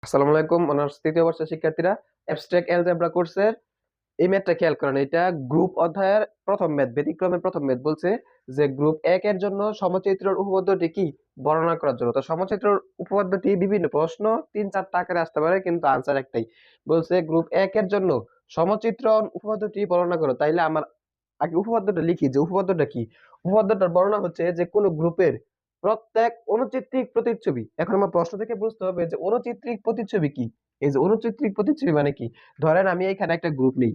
আসসালামু আলাইকুম অনার্স তৃতীয় বর্ষের শিক্ষার্থীরা। অ্যাবস্ট্রাক্ট অ্যালজেব্রা কোর্সের এই ম্যাথটা খেয়াল করেন। এটা গ্রুপ অধ্যায়ের প্রথম ম্যাথ, ব্যতিক্রমের প্রথম ম্যাথ। বলছে যে গ্রুপ 1 এর জন্য সমচিত্রের উপপাদ্যটি কি বর্ণনা করার জন্য। তো সমচিত্রের উপপাদ্যটি বিভিন্ন প্রশ্ন 3-4টা আকারে আসতে পারে, কিন্তু আনসার একটাই। বলছে গ্রুপ 1 এর জন্য সমচিত্রণ উপপাদ্যটি বর্ণনা করো। তাইলে আমার আগে উপপাদ্যটা লিখি যে উপপাদ্যটা কি। উপপাদ্যটার বর্ণনা হচ্ছে যে কোন গ্রুপের প্রত্যেক অনুচিত্রিক প্রতিচ্ছবি। এখন আমার প্রশ্ন থেকে বুঝতে হবে যে অনুচিত্রিক প্রতিচ্ছবি কি। এই যে অনুচিত্রিক প্রতিচ্ছবি মানে কি, ধরেন আমি এখানে একটা গ্রুপ নেই,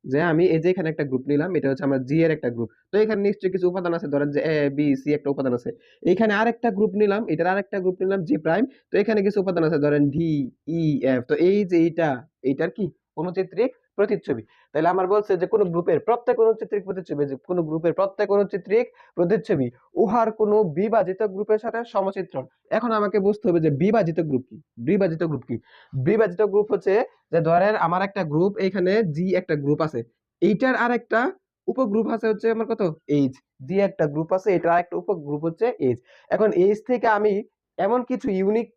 যে আমি এই যে এখানে একটা গ্রুপ নিলাম, এটা হচ্ছে আমার জি এর একটা গ্রুপ। তো এখানে নিশ্চয়ই কিছু উপাদান আছে, ধরেন যে এ বি সি একটা উপাদান আছে। এখানে আরেকটা গ্রুপ নিলাম, এটার আরেকটা গ্রুপ নিলাম জি প্রাইম। তো এখানে কিছু উপাদান আছে, ধরেন ডি ই এফ। তো এই যে এইটার কি অনুচিত্রিক প্রতিচ্ছবি। তাহলে আমার বলছে যে কোন গ্রুপের প্রত্যেক অনুচিত্রিক প্রতিচ্ছবি, যে কোন গ্রুপের প্রত্যেক অনুচিত্রিক প্রতিচ্ছবি উহার কোন বিভাজিত গ্রুপের সাথে সমচিত্রণ। এখন আমাকে বুঝতে হবে যে বিভাজিত গ্রুপ কি। বিভাজিত গ্রুপ কি? বিভাজিত গ্রুপ হচ্ছে যে ধরেন আমার একটা গ্রুপ, এখানে জি একটা গ্রুপ আছে, এইটার আরেকটা উপগ্রুপ আছে হচ্ছে আমার কত এইচ। জি একটা গ্রুপ আছে, এটার আরেকটা উপগ্রুপ হচ্ছে এইচ। এখন এইচ থেকে আমি এমন কিছু ইউনিক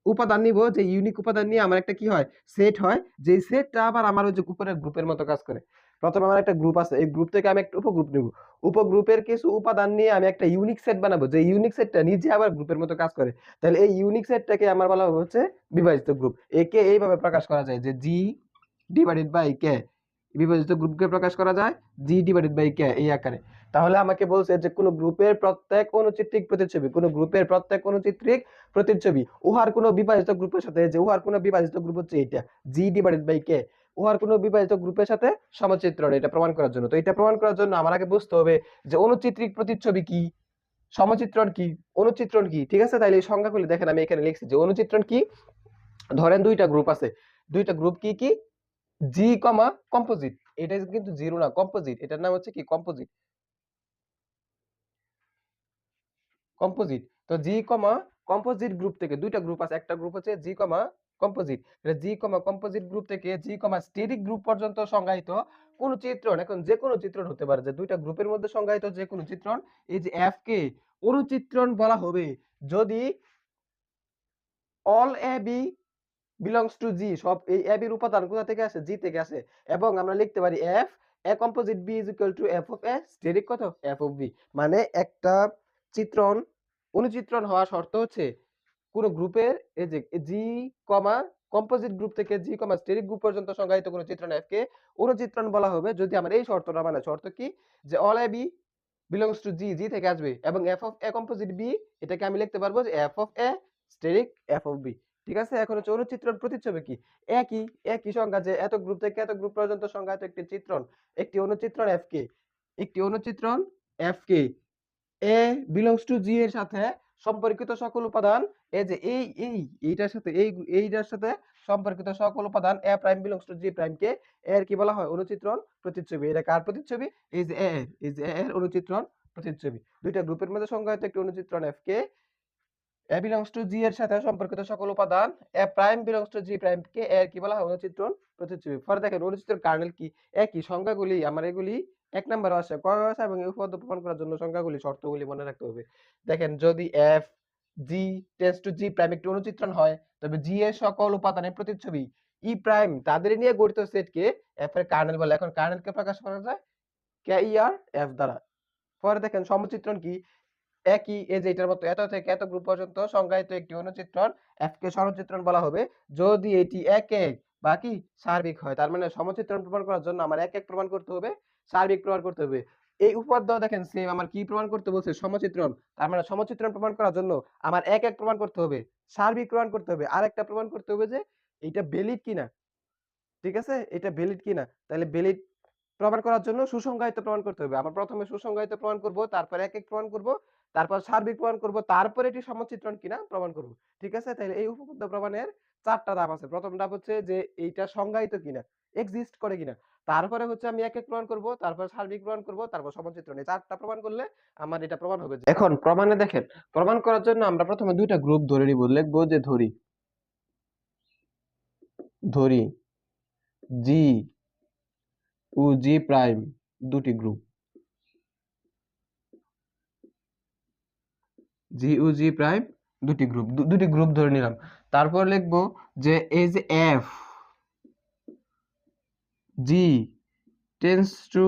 উপাদান নিব, যে ইউনিক উপাদান নিয়ে আমার একটা কি হয়, সেট হয়, যে সেটটা আবার আমার ওই যে উপরের গ্রুপের মতো কাজ করে। প্রথমে আমার একটা গ্রুপ আছে, এই গ্রুপ থেকে আমি একটা উপগ্রুপ নিব, উপগ্রুপের কিছু উপাদান নিয়ে আমি একটা ইউনিক সেট বানাবো, যে ইউনিক সেটটা নিজে আবার গ্রুপের মতো কাজ করে। তাহলে এই ইউনিক সেটটাকে আমার বলা হবে হচ্ছে বিভাজিত গ্রুপ। একে এইভাবে প্রকাশ করা যায় যে জি ডিভাইডেড বাই কে। বিভাজিত গ্রুপকে প্রকাশ করা যায় জি ডিভাইডেড বাই কে এই আকারে। তাহলে আমাকে বলছে যে কোন গ্রুপের প্রত্যেক অনুচিত্রিক প্রতিচ্ছবি, কোন গ্রুপের প্রত্যেক অনুচিত্রিক প্রতিচ্ছবি উহার কোন বিভাজিত গ্রুপের সাথে, যে উহার কোন বিভাজিত গ্রুপ হচ্ছে এটা জি ডিভাইডেড বাই কে, উহার কোন বিভাজিত গ্রুপের সাথে সমচিত্রণ। এটা প্রমাণ করার জন্য, তো এটা প্রমাণ করার জন্য আমার আগে বুঝতে হবে যে অনুচিত্রিক প্রতিচ্ছবি কি, সমচিত্রণ কি, অনুচিত্রণ কি। ঠিক আছে, তাইলে এই সংজ্ঞাগুলি দেখেন আমি এখানে লিখছি যে অনুচিত্রণ কি। ধরেন দুইটা গ্রুপ আছে, দুইটা গ্রুপ কি কি, জি কমা কম্পোজিট। এটা কিন্তু জিরো না, কম্পোজিট, এটার নাম হচ্ছে কি কম্পোজিট। কম্পোজিট। তো জি কমা কম্পোজিট গ্রুপ থেকে দুইটা গ্রুপ আছে, একটা গ্রুপ হচ্ছে জি কমা কম্পোজিট। এটা জি কমা কম্পোজিট গ্রুপ থেকে জি কমা স্টেরিক গ্রুপ পর্যন্ত সংজ্ঞায়িত কোন চিত্রণ। এখন যে কোনো চিত্রণ হতে পারে, যে দুইটা গ্রুপের মধ্যে সংজ্ঞায়িত যে কোনো চিত্রণ, এই যে এফ কে অনুচিত্রণ বলা হবে যদি all a b belongs to G. সব এই এ বির উপাদান কোথা থেকে আসে, জি থেকে আসে। এবং আমরা লিখতে পারি F A composite B is equal to F of A asterisk কত এফ অফ বি। মানে একটা চিত্রণ অনুচিত্রণ হওয়া শর্ত হচ্ছে কোন গ্রুপের এই যে জি কমা কম্পোজিট গ্রুপ থেকে জি কমা স্টেরিক গ্রুপ পর্যন্ত সংজ্ঞায়িত কোন চিত্রণ এফ কে অনুচিত্রণ বলা হবে যদি আমার এই শর্তটা মানে। শর্ত কি, যে all a b belongs to G, G থেকে আসবে, এবং f of a composite b, এটাকে আমি লিখতে পারবো যে F of A asterisk f of b. ঠিক আছে, এখন হচ্ছে অনুচিত্রণ প্রতিচ্ছবি কি। একই একই সংজ্ঞা, যে এত গ্রুপ থেকে এত গ্রুপ পর্যন্ত সংজ্ঞায়িত একটি চিত্রণ, একটি অনুচিত্রণ এফ কে, একটি অনুচিত্রণ এফ কে এ বিলংস টু জি এর সাথে সম্পর্কিত সকল উপাদান, এই যে এইটার সাথে এইটার সাথে সম্পর্কিত সকল উপাদান a prime belongs to G prime কে এর কি বলা হয়, অনুচিত্রণ প্রতিচ্ছবি। এটা কার প্রতিচ্ছবি, এই যে এ এর, এই যে এ এর অনুচিত্রণ প্রতিচ্ছবি। দুইটা গ্রুপের মধ্যে সংজ্ঞায়িত একটি অনুচিত্রণ এফ কে এ বিলংস টু জি এর সাথে সম্পর্কিত সকল উপাদান a prime belongs to G prime কে এর কি বলা হয়, অনুচিত্রণ প্রতিচ্ছবি। পরে দেখেন অনুচিত্রণ কার্নেল কি। একই সংজ্ঞাগুলি আমার এগুলি এক নম্বরে আসে, ক আসে, এবং এই উপপাদ্য প্রমাণ করার জন্য সংজ্ঞাগুলি শর্তগুলি মনে রাখতে হবে। দেখেন যদি F G tends to G prime একটি অনুচিত্রণ হয়, তবে জি এর সকল উপাদানের প্রতিচ্ছবি ই প্রাইম তাদের নিয়ে গঠিত সেটকে এফ এর কার্নেল বলে। এখন কার্নেলকে প্রকাশ করা যায় কে ই আর এফ দ্বারা। পরে দেখেন সমচিত্রণ কি। একই এই যে এটার মতো এত থেকে এত গ্রুপ পর্যন্ত সংজ্ঞায়িত একটি অনুচিত্রণ এফ কে সমচিত্রণ বলা হবে যদি এটি এক এক বা কি সার্বিক হয়। তার মানে সমচিত্রণ প্রমাণ করার জন্য আমার এক এক প্রমাণ করতে হবে, সার্বিক প্রমাণ করতে হবে। এই উপপাদ্য দেখেন সেম, আমার কি প্রমাণ করতে বলছে, সমচিত্রণ। তার মানে সমচিত্রণ প্রমাণ করার জন্য আমার এক এক প্রমাণ করতে হবে, সার্বিক প্রমাণ করতে হবে, আরেকটা প্রমাণ করতে হবে যে এটা ভ্যালিড কিনা। ঠিক আছে, এটা ভ্যালিড কিনা। তাহলে ভ্যালিড প্রমাণ করার জন্য সুসংজ্ঞায়িত প্রমাণ করতে হবে। আমরা প্রথমে সুসংজ্ঞায়িত প্রমাণ করব, তারপর এক এক প্রমাণ করব, তারপর সার্বিক প্রমাণ করব, তারপর এটি সমচিত্রণ কিনা প্রমাণ করব। ঠিক আছে, তাহলে এই উপপাদ্য প্রমাণের 4টা ধাপ আছে। প্রথম ধাপ হচ্ছে যে এইটা সংজ্ঞায়িত কিনা, এক্সিস্ট করে কিনা। তারপরে হচ্ছে আমি এক এক প্রমাণ করব, তারপর সার্বিক প্রমাণ করব, তারপর সমচিত্রণ। এই 4টা প্রমাণ করলে আমার এটা প্রমাণ হবে। এখন প্রমাণে দেখেন, প্রমাণ করার জন্য আমরা প্রথমে দুইটা গ্রুপ ধরে নিব। লিখবো যে ধরি ধরি জি ও জি প্রাইম দুটি গ্রুপ, জি ও জি প্রাইম দুটি গ্রুপ, দুটি গ্রুপ ধরে নিলাম। তারপর লিখবো যে এই যে F G tends to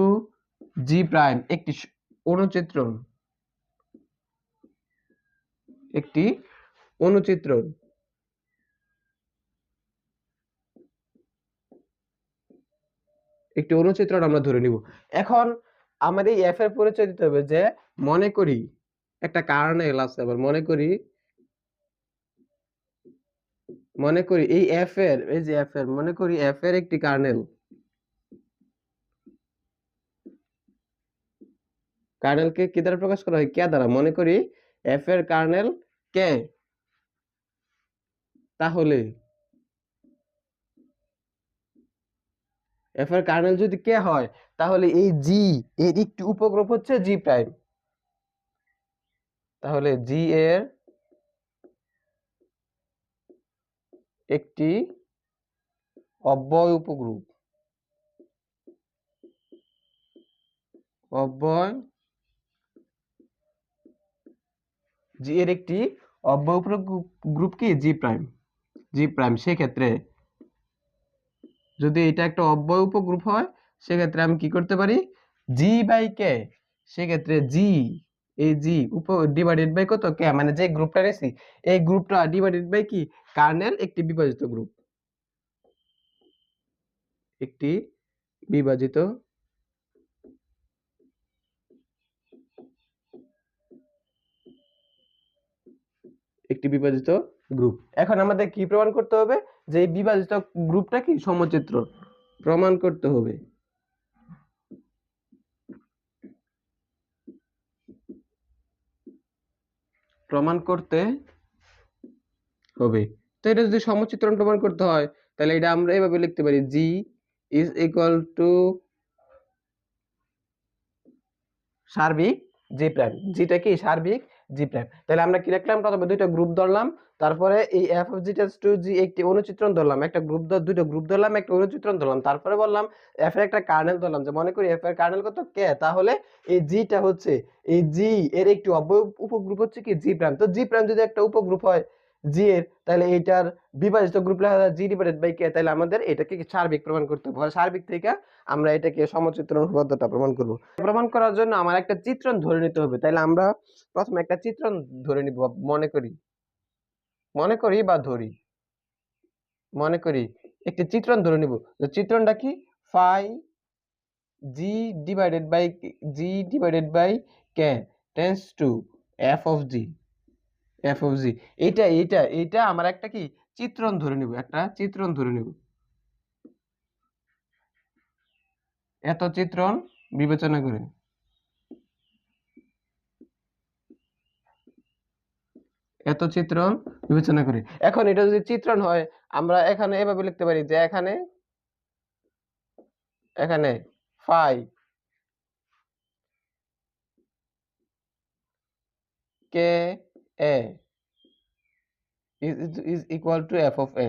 G prime একটি অনুচিত্রণ, একটি অনুচিত্রণ। একটি অনুচিত্রণ আমরা ধরে নিব। এখন আমার এই এফ এর পরিচয় দিতে হবে যে মনে করি একটা কার্নেল আছে, আবার মনে করি এই এফ এর, এই যে এফ এর, মনে করি এফ এর একটি কার্নেল, কার্নেলকে কি দ্বারা প্রকাশ করা হয়? কে দ্বারা। মনে করি এফ এর কার্নেল কে, তাহলে এফ এর কার্নেল যদি কে হয়, তাহলে এই জি এর একটি উপগ্রুপ হচ্ছে জি প্রাইম। তাহলে জি এর একটি অব্যয় উপগ্রুপ, অব্যয় জি এর একটি অব্যয় উপগ্রুপ কি জি প্রাইম, জি প্রাইম। সেক্ষেত্রে যদি এটা একটা অব্যয় উপগ্রুপ হয়, সেক্ষেত্রে আমি কি করতে পারি, জি বাই কে, সেক্ষেত্রে জি, এই জি ডিভাইডেড বাই কত, কে, মানে যে গ্রুপটা নিয়েছি এই গ্রুপটা ডিভাইডেড বাই কি, কার্নেল একটি বিভাজিত গ্রুপ, একটি বিভাজিত একটি বিভাজিত গ্রুপ। এখন আমাদের কি প্রমাণ করতে হবে, যে এই বিভাজিত গ্রুপটা কি সমচিত্র প্রমাণ করতে হবে, প্রমাণ করতে হবে। তো এটা যদি সমচিত্রণ প্রমাণ করতে হয়, তাহলে এটা আমরা এভাবে লিখতে পারি, জি ইজ ইকুয়াল টু সার্বিক জি প্রাইম। জিটা কি সার্বিক জি প্রাইম। তাহলে আমরা কি লিখলাম, প্রথমে দুইটা গ্রুপ ধরলাম, তারপরে এই f of G tends to G একটি অনুচিত্রণ ধরলাম, একটা গ্রুপ দুইটা গ্রুপ ধরলাম, একটা অনুচিত্রণ ধরলাম, তারপরে বললাম এফ এর একটা কার্নেল ধরলাম, যে মনে করি এফ এর কার্নেল কত, কে, তাহলে এই জিটা হচ্ছে, এই জি এর একটি অব্যয় উপগ্রুপ হচ্ছে কি জি প্রাইম। তো জি প্রাইম যদি একটা উপগ্রুপ হয় জি এর, তাহলে এইটার বিভাজিত গ্রুপ লেখা যায় জি ডিভাইডেড বাই কে। তাহলে আমাদের এটাকে সার্বিক প্রমাণ করতে হবে, সার্বিক থেকে আমরা এটাকে সমচিত্রণ উপপাদ্যটা প্রমাণ করব। প্রমাণ করার জন্য আমার একটা চিত্রণ ধরে নিতে হবে। তাহলে আমরা প্রথমে একটা চিত্রণ ধরে নিব। মনে করি বা ধরি, মনে করি একটি চিত্রণ ধরে নিব। চিত্রণটা কি, phi G divided by K tends to F of G, f of G. এইটা আমার একটা কি চিত্রণ ধরে নিব, একটা চিত্রণ ধরে নিব। এত চিত্রণ বিবেচনা করে, এত চিত্রণ বিবেচনা করি। এখন এটা যদি চিত্রণ হয়, আমরা এখানে এভাবে লিখতে পারি যে এখানে এখানে phi K A is equal to f of a,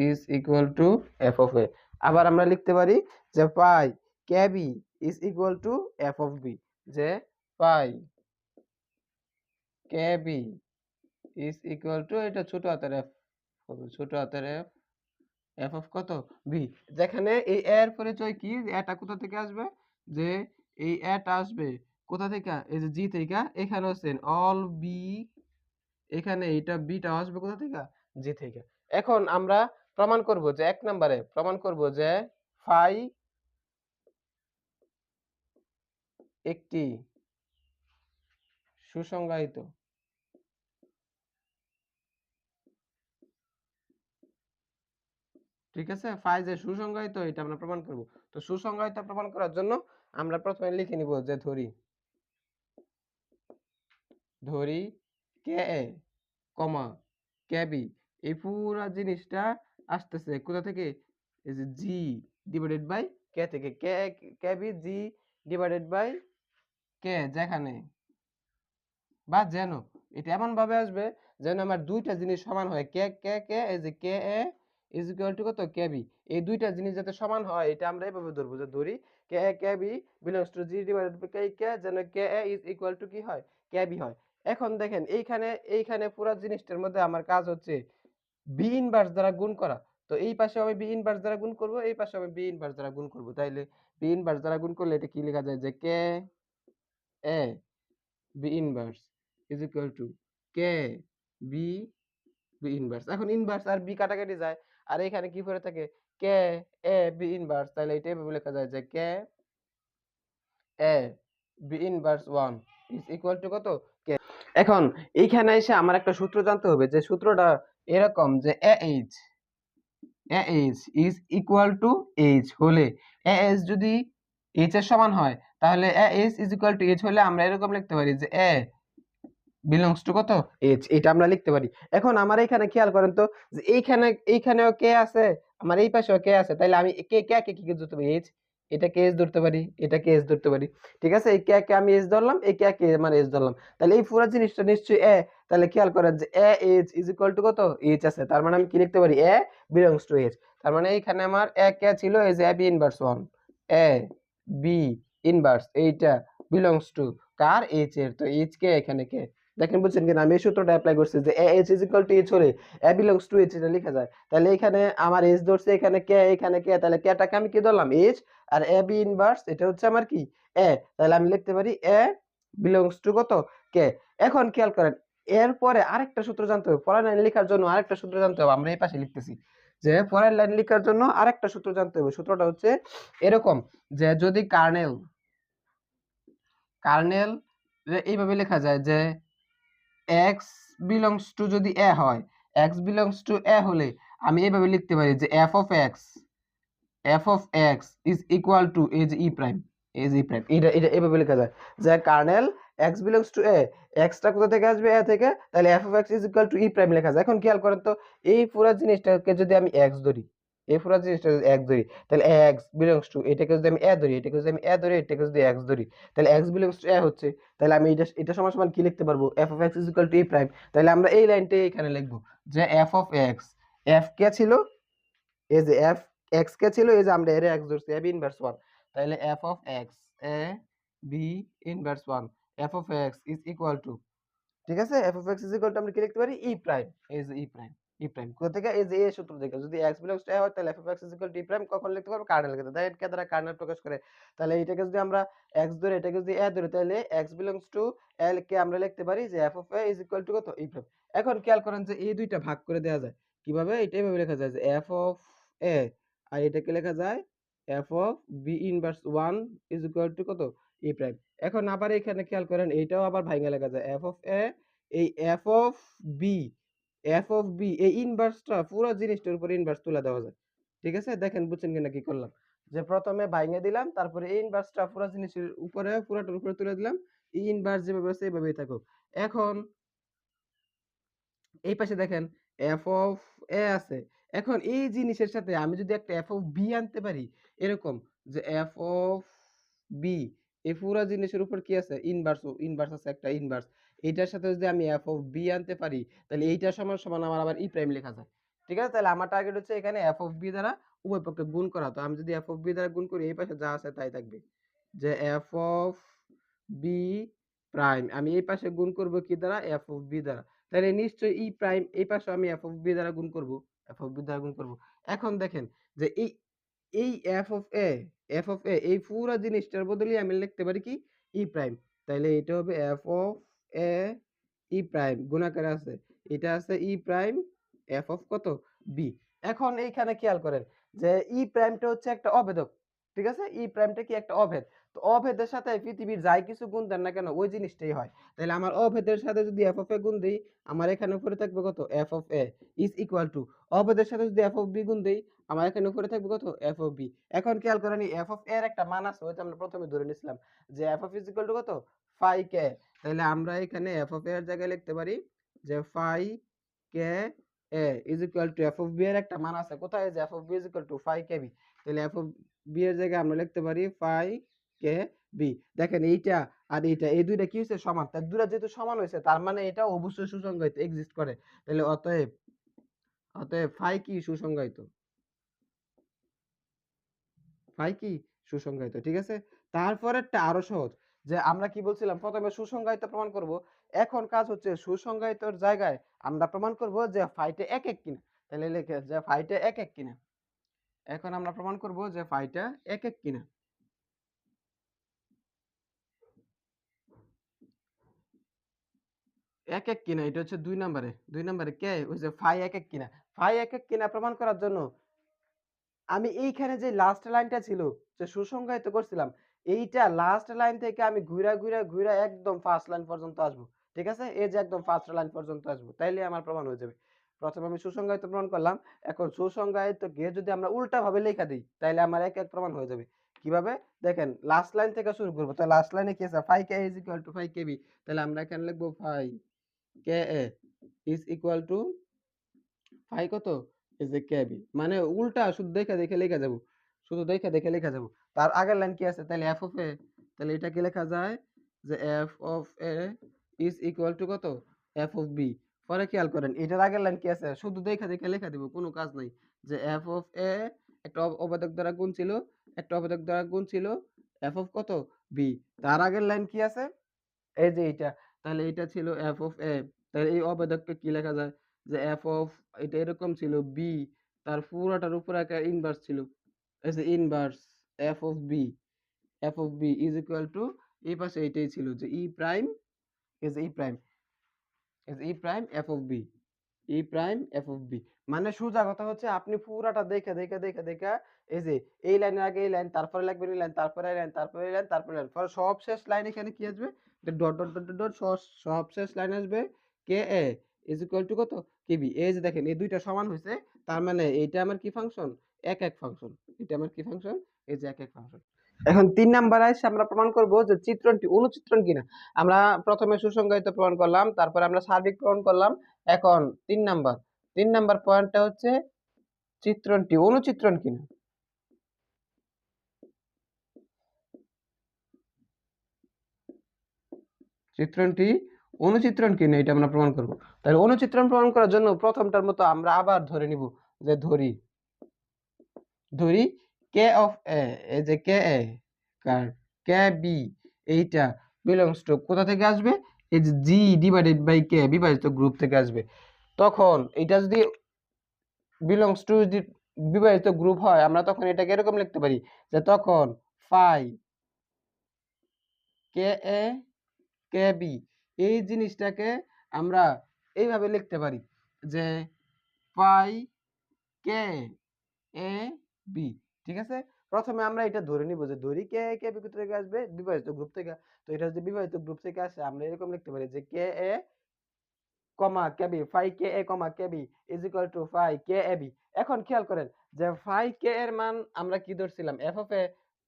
is equal to f of a। আবার আমরা লিখতে পারি যে pi K b is equal to f of b, যে pi K b is equal to, এটা ছোট হাতের f হবে, ছোট হাতের f, f of কত b। যেখানে এই a এর পরিচয় কি, এটা কোথা থেকে আসবে, যে এই এটা আসবে কোথা থেকে, এই যে জি থেকে। এখানে হচ্ছে অল বি, এখানে এটা বিটা আসবে কোথা থেকে, জি থেকে। এখন আমরা প্রমাণ করব যে এক নম্বরে প্রমাণ করব যে ফাই একটি সুসংজ্ঞায়িত, ঠিক আছে, ফাই যে সুসংজ্ঞায়িত এটা আমরা প্রমাণ করব। তো সুসংজ্ঞায়িত প্রমাণ করার জন্য আমরা প্রথমে লিখে নিব যে ধরি K a comma K B, এই পুরা জিনিসটা আসতেছে কোথা থেকে, এই যে জি ডিভাইডেড বাই কে থেকে। K B G divided by কে, যেখানে বা যেন এটা এমন ভাবে আসবে যেন আমার দুইটা জিনিস সমান হয়, কে কে কে, এই যে K a is equal to কত কে বি। এই দুইটা জিনিস যাতে সমান হয়, এটা আমরা এইভাবে ধরবো, যে ধরি K a K b belongs to G divided by K, যেন K a is equal to কি হয়, কে বি হয়। এখন দেখেন এইখানে পুরা জিনিসটার মধ্যে আমার কাজ হচ্ছে বি ইনভার্স দ্বারা গুণ করা। তো এই পাশে আমি বি ইনভার্স দ্বারা গুণ করব, এই পাশে আমি বি ইনভার্স দ্বারা গুণ করব। তাইলে বি ইনভার্স দ্বারা গুণ করলে এটা কি লেখা যায় যে K a b inverse is equal to K b b inverse. এখন ইনভার্স আর বি কাটাকাটি যায়, আর এখানে কি পড়ে থাকে কে এ বি ইনভার্স। তাহলে এটা এভাবে লেখা যায় যে K a b inverse 1 is equal to কত কে। এখন এইখানে এসে আমার একটা সূত্র জানতে হবে, যে সূত্রটা এরকম যে H is equal two H হলে এইচ যদি এইচ এর সমান হয়, তাহলে H is equal two H হলে আমরা এরকম লিখতে পারি যে এ বিলংস টু কত এইচ, এটা আমরা লিখতে পারি। এখন আমার এখানে খেয়াল করেন তো, যে এইখানেও কে আছে, আমার এই পাশেও কে আছে, তাহলে আমি কে কি ধরতে পারি এইচ, এটা কে এস ধরতে পারি, এটা কে এস ধরতে পারি। ঠিক আছে, এই কে আমি এস ধরলাম, এই কে মানে এস ধরলাম। তাহলে এই পুরো জিনিসটা নিশ্চয়ই এ। তাহলে খেয়াল করেন যে A H is equal to কত এইচ আছে, তার মানে আমি কি লিখতে পারি এ বিলংস টু এইচ। তার মানে এইখানে আমার এ কে ছিল, এই যে এ বি ইনভার্স 1 এ বি ইনভার্স এইটা বিলংস টু কার এইচ এর, তো এইচ কে এখানে কে। দেখেন বুঝছেন কিনা, আমি এই সূত্রটা অ্যাপ্লাই করছি যে H is equal two H হলে এ বিলংস টু এইচ এটা লেখা যায়। তাহলে এখানে আমার এইচ ধরছে, এখানে কে, তাহলে কেটাকে আমি কি ধরলাম এইচ, আর এ বি ইনভার্স এটা হচ্ছে আমার কি এ। তাহলে আমি লিখতে পারি এ বিলংস টু কত কে। এখন খেয়াল করেন, এরপরে আরেকটা সূত্র জানতে হবে, পরের লাইন লেখার জন্য আরেকটা সূত্র জানতে হবে। আমরা এই পাশে লিখতেছি যে পরের লাইন লেখার জন্য আরেকটা সূত্র জানতে হবে। সূত্রটা হচ্ছে এরকম যে যদি কার্নেল এইভাবে লেখা যায় যে x belongs to যদি a হয়, x belongs to a হলে আমি এইভাবে লিখতে পারি যে f of x is equal to a যে e prime, এটা এইভাবে লেখা যায় যে kernel x belongs to a, x টা কোথা থেকে আসবে a থেকে, তাহলে f of x is equal to e prime লেখা যায়। এখন খেয়াল করেন তো, এই পুরো জিনিসটাকে যদি আমি x ধরি, এই পুরো জিনিসটা যদি x ধরি, তাহলে x belongs to এটাকে যদি আমি a ধরি, এটাকে যদি আমি a ধরি, এটাকে যদি x ধরি, তাহলে x belongs to a হচ্ছে। তাহলে আমি এটা সমান সমান কি লিখতে পারবো f of x is equal to e prime। তাহলে আমরা এই লাইনটাই এখানে লিখবো যে f of x, f কে ছিল এই যে x কে ছিল, এই যে আমরা এর x ধরছি a b ইনভার্স 1। তাহলে f of x a b inverse 1 f of x is equal to, ঠিক আছে, f of x is equal to আমরা কি লিখতে পারি e প্রাইম, এই যে e প্রাইম কোথা থেকে, এই যে এই সূত্র থেকে যদি x belongs to a হয়, তাহলে f of x is equal to e prime কখন লিখতে পারবো কার্নেল কে, তাই কে দ্বারা কার্নেল প্রকাশ করে। তাহলে এটাকে যদি আমরা x ধরে, এটাকে যদি a ধরে, তাহলে x belongs to a কে আমরা লিখতে পারি যে f of a is equal to কত e প্রাইম। এখন খেয়াল করেন যে এই দুইটা ভাগ করে দেওয়া যায় কিভাবে, এটাই ভাবে লেখা যায় যে f of a, আর এটাকে লেখা যায় f of b inverse 1 is equal to কত e প্রাইম। এখন আবার এখানে খেয়াল করেন, এইটাও আবার ভাঙা লেখা যায় f of a, এই f of b, এই ইনভার্সটা পুরো জিনিসটার উপরে ইনভার্স তুলে দেওয়া যায়। ঠিক আছে, দেখেন বুঝছেন কিনা কি করলাম, যে প্রথমে ভাঙে দিলাম, তারপরে এই ইনভার্সটা পুরো জিনিসের উপরে পুরোটার উপরে তুলে দিলাম, এই ইনভার্স যেভাবে আছে এইভাবেই থাকুক। এখন এই পাশে দেখেন f of a আছে। এখন এই জিনিসের সাথে আমি যদি একটা f of b আনতে পারি, এরকম যে f of b, এই পুরা জিনিসের উপর কি আছে ইনভার্স আছে, একটা ইনভার্স। এইটার সাথে যদি আমি f of b আনতে পারি, তাহলে এইটা সমান সমান আমার আবার e প্রাইম লেখা যায়। ঠিক আছে, তাহলে আমার টার্গেট হচ্ছে এখানে f of b দ্বারা উভয় পক্ষে গুণ করা। তো আমি যদি f of b দ্বারা গুণ করি, এই পাশে যা আছে তাই থাকবে, যে f of b প্রাইম আমি এই পাশে গুণ করব কি দ্বারা f of b দ্বারা, তাহলে নিশ্চয়ই ই প্রাইম এই পাশে আমি f of b দ্বারা গুণ করব, এখন দেখেন যে এই f of a এই পুরো জিনিসটার বদলে আমি লিখতে পারি কি ই প্রাইম। তাহলে এটা হবে f of a e prime গুণাকারে আছে, এটা আছে ই প্রাইম f of কত b। এখন এইখানে খেয়াল করেন যে ই প্রাইমটা হচ্ছে একটা অভেদক। ঠিক আছে, ই প্রাইমটা কি একটা অভেদ। তো অভেদের সাথে পৃথিবীর যাই কিছু গুণ দেন না কেন ওই জিনিসটাই হয়। তাহলে আমার অভেদের সাথে যদি f of a গুণ দেই, আমার এখানে উপরে থাকবে কত f of a is equal to, অভেদের সাথে যদি f of b গুণ দেই, আমার এখানে উপরে থাকবে কত f of b। এখন খেয়াল করেন এই f of a এর একটা মান আছে, ওইটা আমরা প্রথমে ধরে নিছিলাম যে f of is equal to কত phi k। তাহলে আমরা এখানে f of a এর জায়গায় লিখতে পারি যে phi k a is equal to f of b এর একটা মান আছে কোথায়, যে f of b is equal to phi k b। তাহলে f of b এর জায়গায় আমরা লিখতে পারি phi k b। দেখেন এইটা আর এইটা এই দুইটা কি হয়েছে সমান, তার দুইটা যেহেতু সমান হয়েছে তার মানে এটা অবশ্যই সুসংজ্ঞায়িত এক্সিস্ট করে। তাহলে অতএব ফাই কি সুসংজ্ঞায়িত, ফাই কি সুসংজ্ঞায়িত। ঠিক আছে, তারপরেরটা আরো সহজ, যে আমরা কি বলছিলাম প্রথমে সুসংজ্ঞায়িত প্রমাণ করব, এখন কাজ হচ্ছে সুসংজ্ঞায়িতর জায়গায় আমরা প্রমাণ করব যে ফাইটা এক এক কিনা। তাহলে লিখে যে ফাইটা এক এক কিনা। এখন আমরা প্রমাণ করব যে ফাইটা এক এক কিনা। এক এক কিনা এটা হচ্ছে 2 নম্বরে। 2 নম্বরে কে ওই যে ফাই এক এক কিনা। ফাই এক এক কিনা প্রমাণ করার জন্য আমি এইখানে যে লাস্ট লাইনটা ছিল যে সুসংজ্ঞায়িত করছিলাম, এইটা লাস্ট লাইন থেকে আমি ঘুরা একদম ফার্স্ট লাইন পর্যন্ত আসবো। ঠিক আছে? এই যে একদম ফার্স্ট লাইন পর্যন্ত আসবো। তাইলে আমার প্রমাণ হয়ে যাবে। প্রথমে আমি সুসংজ্ঞায়িত প্রমাণ করলাম। এখন সুসংজ্ঞায়িত কে যদি আমরা উল্টাভাবে লেখা দেই, তাইলে আমার এক এক প্রমাণ হয়ে যাবে। কিভাবে? দেখেন লাস্ট লাইন থেকে শুরু করব। তো লাস্ট লাইনে কি আছে? phi k is equal to phi kb। তাহলে আমরা এখানে লিখব phi ka is equal to phi কত? এই যে kb মানে উল্টা শুধু দেখে লেখা যাব। শুধু দেখে লেখা যাব। তার আগের লাইন কি আছে? তাহলে f of a, তাহলে এটা কি লেখা যায় যে f of a is equal to কত? f of b। পরে খেয়াল করেন এটার আগের লাইন কি আছে? শুধু দেখে লেখা দিব, কোনো কাজ নাই। যে f of a একটা অবেদক দ্বারা গুণ ছিল, একটা অবেদক দ্বারা গুণ ছিল f of কত? b। তার আগের লাইন কি আছে? এই যে এইটা। তাহলে এটা ছিল f of a। তাহলে এই অবেদককে কি লেখা যায়? যে f of এটা এরকম ছিল b, তার পুরোটার উপরে একটা ইনভার্স ছিল। এই যে inverse f of b, f of b is equal to এই পাশে এটাই ছিল যে e prime is e prime is e prime f of b, e prime f of b। মানে সোজা কথা হচ্ছে আপনি পুরাটা দেখে এই যে এই লাইনের আগে এই লাইন, তারপরে লাগবে এই লাইন, তারপরে এই লাইন, তারপরে এই লাইন, তারপরে লাইন, পরে সব শেষ লাইন এখানে কি আসবে? ডট ডট ডট ডট সব শেষ লাইন আসবে কে এ ইজ ইকুয়াল টু কত? কেবি। এই যে দেখেন এই দুইটা সমান হয়েছে, তার মানে এইটা আমার কি ফাংশন? এক এক ফাংশন। এটা আমার কি ফাংশন? এই যে এক এক ফাংশন। এখন 3 নাম্বার আইসা আমরা প্রমাণ করব যে চিত্রণটি অনুচিত্রণ কিনা। আমরা প্রথমে সুসংজ্ঞায়িত প্রমাণ করলাম, তারপরে আমরা সার্বিক প্রমাণ করলাম। এখন 3 নাম্বার পয়েন্টটা হচ্ছে চিত্রণটি অনুচিত্রণ কিনা। চিত্রণটি অনুচিত্রণ কিনা এটা আমরা প্রমাণ করব। তাহলে অনুচিত্রণ প্রমাণ করার জন্য প্রথমটার মতো আমরা আবার ধরে নিব যে ধরি কে অফ এ, এই যে কে এ কার কে বি এইটা বিলংস টু কোথা থেকে আসবে? এই যে জি ডিভাইডেড বাই কে বিভাজিত গ্রুপ থেকে আসবে। তখন এটা যদি বিলংস টু যদি বিভাজিত গ্রুপ হয়, আমরা তখন এটাকে এরকম লিখতে পারি যে তখন phi K a K B এই জিনিসটাকে আমরা এইভাবে লিখতে পারি যে ফাই কে এ বি। ঠিক আছে? প্রথমে আমরা এটা ধরে নিব যে ধরি কে এ কে বি কোথা থেকে আসবে? বিভাজিত গ্রুপ থেকে। তো এটা যদি বিভাজিত গ্রুপ থেকে আসে আমরা এরকম লিখতে পারি যে K a comma K b phi K a comma K b is equal to phi K a b. এখন খেয়াল করেন যে ফাই কে এর মান আমরা কি ধরছিলাম? F of a.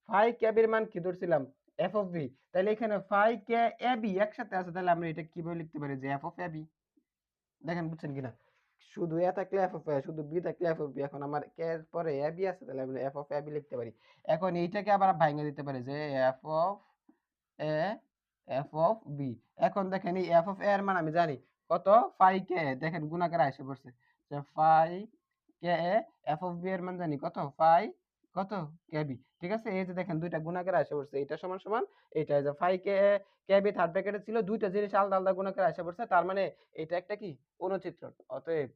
Phi K বির মান কি ধরছিলাম? F of B. তাহলে এখানে ফাই কে এ বি একসাথে আছে, তাহলে আমরা এটা কিভাবে লিখতে পারি যে এফ অফ এ বি। দেখেন বুঝছেন কিনা? শুধু এ থাকলে এফ অফ এ, শুধু বি থাকলে এফ অফ বি। এখন আমার কে এর পরে এ বি আছে, তাহলে আমরা এফ অফ এ বি লিখতে পারি। এখন এইটাকে আবার ভাঙা দিতে পারি যে F of A F of B. এখন দেখেন এই এফ অফ এ এর মান আমি জানি কত? Phi K. দেখেন গুণাকারে এসে পড়ছে যে phi K A. F of B এর মান জানি কত? ফাই কত? K B. ঠিক আছে? এই যে দেখেন দুইটা গুণাকারে এসে পড়ছে, এটা সমান সমান এইটা। যে phi K a K B third ব্র্যাকেটে ছিল, দুইটা জিনিস আলাদা আলাদা গুণাকারে এসে পড়ছে, তার মানে এটা একটা কি? অনুচিত্রণ। অতএব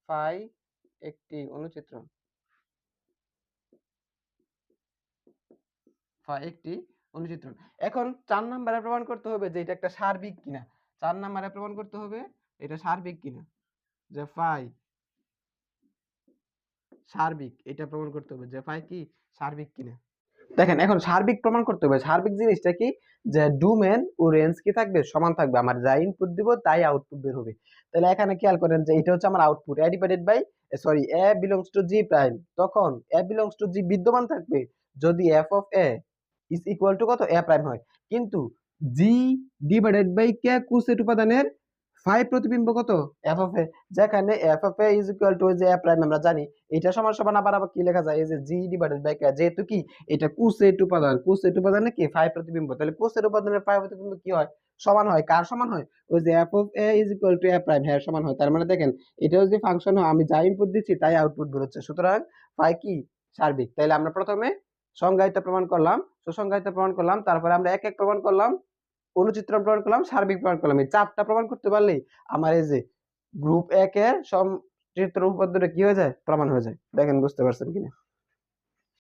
ফাই একটি অনুচিত্রণ। একটি অনুচিত্রণ। এখন 4 নাম্বারে প্রমাণ করতে হবে যে এটা একটা সার্বিক কিনা। 4 নাম্বারে প্রমাণ করতে হবে এটা সার্বিক কিনা। যে ফাই সার্বিক, এটা প্রমাণ করতে হবে যে ফাই কি? সার্বিক কিনা। দেখেন এখন সার্বিক প্রমাণ করতে হবে। সার্বিক জিনিসটা কি? যে ডোমেন ও রেঞ্জ কি থাকবে? সমান থাকবে। আমার যা ইনপুট দিব তাই আউটপুট বের হবে। তাহলে এখানে খেয়াল করেন যে এটা হচ্ছে আমার output A divided by sorry A belongs to G prime. তখন এ বিলংস টু জি বিদ্যমান থাকবে যদি F of A is equal to কত? এ প্রাইম হয়। কিন্তু জি ডিভাইডেড বাই কে কুসেট উপাদানের ফাই প্রতিবিম্ব কত? এফ অফ এ। যেখানে F of A is equal two যে এ প্রাইম আমরা জানি এটা সমান সমান আবার কি লেখা যায়? এই যে জি ডিভাইডেড বাই কে, যেহেতু কি এটা কোসেট উপাদান, কোসেট উপাদানে কি ফাই প্রতিবিম্ব, তাহলে কোসেট উপাদানের ফাই প্রতিবিম্ব কি হয়? সমান হয়। কার সমান হয়? ওই যে F of A is equal two A prime, হ্যাঁ সমান হয়। তার মানে দেখেন এটা যদি ফাংশন হয় আমি যা ইনপুট দিচ্ছি তাই আউটপুট বের হচ্ছে, সুতরাং ফাই কি? সার্বিক। তাইলে আমরা প্রথমে সংজ্ঞায়িত প্রমাণ করলাম, সুসংজ্ঞায়িত প্রমাণ করলাম, তারপরে আমরা এক এক প্রমাণ করলাম। অনুচিত্রণ প্রমাণ করলাম, সার্বিক প্রমাণ করলাম। এই 4টা প্রমাণ করতে পারলেই আমার এই যে গ্রুপ 1 এর সমচিত্র উপপাদ্যটা কি হয়ে যায়? প্রমাণ হয়ে যায়। দেখেন বুঝতে পারছেন কিনা?